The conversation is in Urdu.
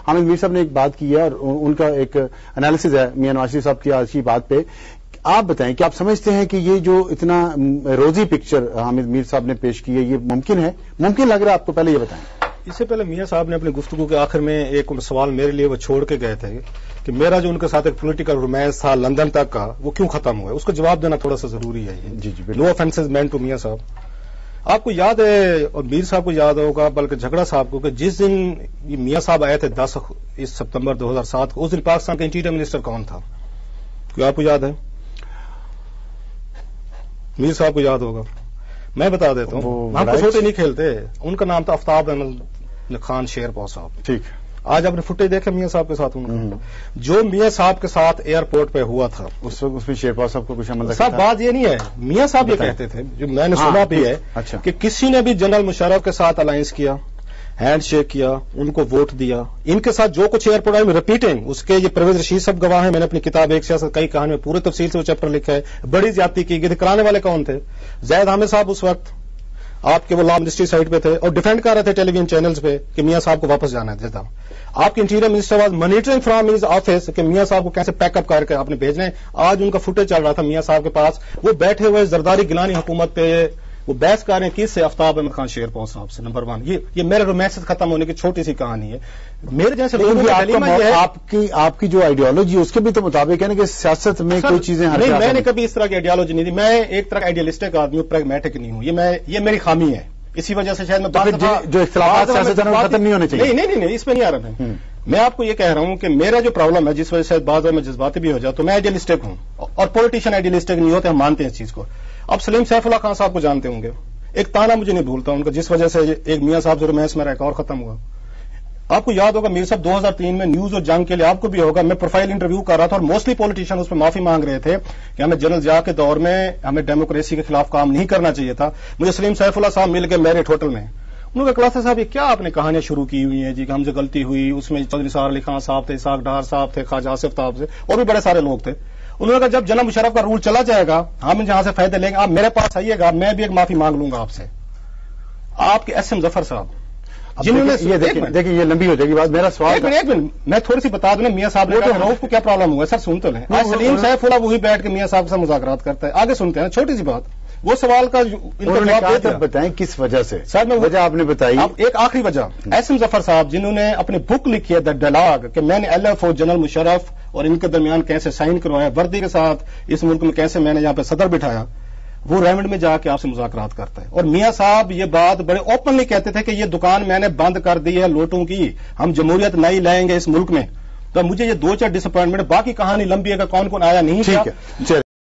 حامد میر صاحب نے ایک بات کی ہے اور ان کا ایک انالیسز ہے میاں نواز شریف صاحب کی آج کی بات پہ. آپ بتائیں کہ آپ سمجھتے ہیں کہ یہ جو اتنا روزی پکچر حامد میر صاحب نے پیش کی ہے یہ ممکن ہے؟ ممکن لگ رہا ہے آپ کو؟ پہلے یہ بتائیں. اس سے پہلے میاں صاحب نے اپنی گفتگو کے آخر میں ایک سوال میرے لیے وہ چھوڑ کے گئے تھے کہ میرا جو ان کے ساتھ ایک پولیٹیکل رومانس تھا لندن تک کا وہ کیوں ختم ہوا ہے. اس کا جواب دینا تھوڑا سا ضروری ہے. جی نو آفینسز مینٹ ٹو میاں صاحب. آپ کو یاد ہے اور میر صاحب کو یاد ہوگا بلکہ جھگڑا صاحب کو کہ جس دن یہ میاں صاحب آئے تھے 10 ستمبر 2007 کو اس دن پاکستان کا انٹیریئر منسٹر کون تھا؟ کیوں آپ کو یاد ہے؟ میر صاحب کو یاد ہوگا. میں بتا دیتا ہوں. ہم کو چھوٹے نہیں کھیلتے. ان کا نام تھا آفتاب احمد خان شیرپور صاحب. ٹھیک. آج آپ نے فوٹیج دیکھے میاں صاحب کے ساتھ جو میاں صاحب کے ساتھ ایئرپورٹ پہ ہوا تھا اس وقت اس میں شیرپور صاحب کو کچھ عمل صاحب بات یہ نہیں ہے. میاں صاحب یہ کہتے تھے جو میں نے سنا بھی ہے کہ کسی نے بھی جنرل مشرف کے ساتھ الائنس کیا ہینڈ شیک کیا ان کو ووٹ دیا ان کے ساتھ جو کچھ ایئرپورٹ آئی میں ریپیٹنگ اس کے یہ پرویز رشید صاحب گواہ ہیں. میں نے اپنی کتاب ایک سیاست کئی کہانی میں پورے تفصیل سے وہ چیپٹر لکھا ہے. بڑی زیادتی کی گئی تھی. کرانے والے کون تھے؟ زید حامد صاحب اس وقت آپ کے وہ لا منسٹری سائٹ پہ تھے اور ڈیفینڈ کر رہے تھے ٹیلی ویژن چینلز پہ کہ میاں صاحب کو واپس جانا ہے. آپ کے interior minister was monitoring from his office کہ میاں صاحب کو کیسے پیک اپ کر کے آپ نے بھیجنا ہے. آج ان کا فوٹیج چل رہا تھا میاں صاحب کے پاس. وہ بیٹھے ہوئے زرداری گیلانی حکومت پہ وہ بحث کر رہے ہیں کس سے؟ آفتاب احمد خان شیرپور صاحب سے. نمبر 1 یہ میرے رومانس ختم ہونے کی چھوٹی سی کہانی ہے. میرے جیسے آپ کی جو آئیڈیالوجی ہے اس کے بھی تو مطابق ہے نا کہ سیاست میں کوئی چیزیں نہیں. میں نے کبھی اس طرح کی آئیڈیالوجی نہیں دی. میں ایک طرح آئیڈیلسٹک آدمی ہوں پریگمیٹک نہیں ہوں. یہ میری خامی ہے. اسی وجہ سے شاید میں جو اختلافات سیاست میں ختم نہیں ہونے چاہیے. نہیں اس پہ نہیں آ رہا میں. میں آپ کو یہ کہہ رہا ہوں کہ میرا جو پرابلم ہے جس وجہ سے بعض میں جذباتی بھی ہو جاتا تو میں آئیڈیلسٹک ہوں اور پولیٹیشین آئیڈیلسٹک نہیں ہوتے. ہم مانتے ہیں اس چیز کو. اب سلیم سیف اللہ خان صاحب کو جانتے ہوں گے. ایک تانا مجھے نہیں بھولتا ان کا جس وجہ سے ایک میاں صاحب جو رومانس میرا ایک اور ختم ہوا. آپ کو یاد ہوگا میر صاحب 2003 میں نیوز اور جنگ کے لیے آپ کو بھی ہوگا میں پروفائل انٹرویو کر رہا تھا اور موسٹلی پولیٹیشین اس پہ معافی مانگ رہے تھے کہ ہمیں جنرل ضیاء کے دور میں ہمیں ڈیموکریسی کے خلاف کام نہیں کرنا چاہیے تھا. مجھے سلیم سیف اللہ صاحب مل کے میرٹ ہوٹل میں انہوں نے کہا صاحب یہ کیا آپ نے کہانیاں شروع کی ہوئی ہیں جی کہ ہم سے غلطی ہوئی. اس میں چودھری سار علی خان صاحب تھے اسحاق ڈار صاحب تھے خواجہ آصف صاحب سے اور بھی بڑے سارے لوگ تھے. انہوں نے کہا جب جنرل مشرف کا رول چلا جائے گا ہم جہاں سے فائدے لیں گے آپ میرے پاس آئیے گا میں بھی ایک معافی مانگ لوں گا آپ سے. آپ کے ایس ایم ظفر صاحب جنہوں نے دیکھیں یہ لمبی ہو جائے گی بات. میرا سوال ایک منٹ میں تھوڑی سی بتا دوں. میاں صاحب نے رؤف کو کیا پرابلم ہوا سر سن تو لیں. آج سلیم سیف اللہ وہی بیٹھ کے میاں صاحب کے ساتھ مذاکرات کرتا ہے. آگے سنتے ہیں چھوٹی سی بات. وہ سوال کا جواب بتائیں کس وجہ سے سر میں وجہ آپ نے بتائی. ایک آخری وجہ ایس ایم ظفر صاحب جنہوں نے اپنی بک لکھی ہے دا ڈائلاگ کہ میں نے LF اور جنرل مشرف اور ان کے درمیان کیسے سائن کروایا وردی کے ساتھ اس ملک میں کیسے میں نے یہاں پہ صدر بٹھایا. وہ ریمنڈ میں جا کے آپ سے مذاکرات کرتا ہے. اور میاں صاحب یہ بات بڑے اوپنلی کہتے تھے کہ یہ دکان میں نے بند کر دی ہے لوٹوں کی ہم جمہوریت نئی لائیں گے اس ملک میں. تو مجھے یہ 2-4 ڈسپوائنٹمنٹ باقی کہانی لمبی ہے کہ کون کون آیا نہیں.